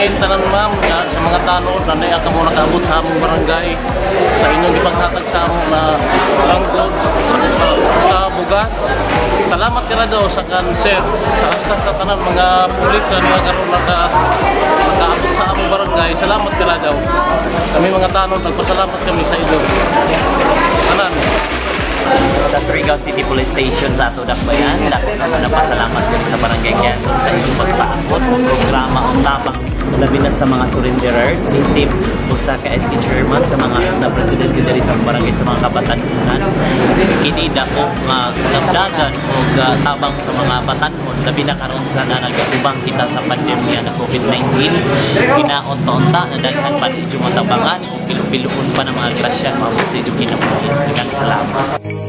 bahin tanan ma'am sa mga tanod na naya ka mo nakaabot sa among barangay sa inyong ipaghatag sa among na ang goods sa bugas. Salamat ka na daw sa cancer sa tanan mga pulis na mga karon nakaabot sa among barangay. Salamat ka na daw. Kami mga tanod nagpasalamat kami sa inyo. Tanan. Sa Surigao City Police Station sa ato dakbayan, dako na napasalamat din sa Barangay Quezon sa inyong pagpaabot ng programa tabang labi na sa mga surrenderers, native usa ka SK chairman sa mga na presidente diri sa barangay sa mga kabatanunan. Kini dako nga nagdagan og tabang sa mga batanon labi na karon sa nagubang kita sa pandemya na COVID-19. Kinaunta-unta na daghan pa ni tabangan ug pilupiluon pa ng mga grasya maabot sa inyong kinabuhi. Salamat.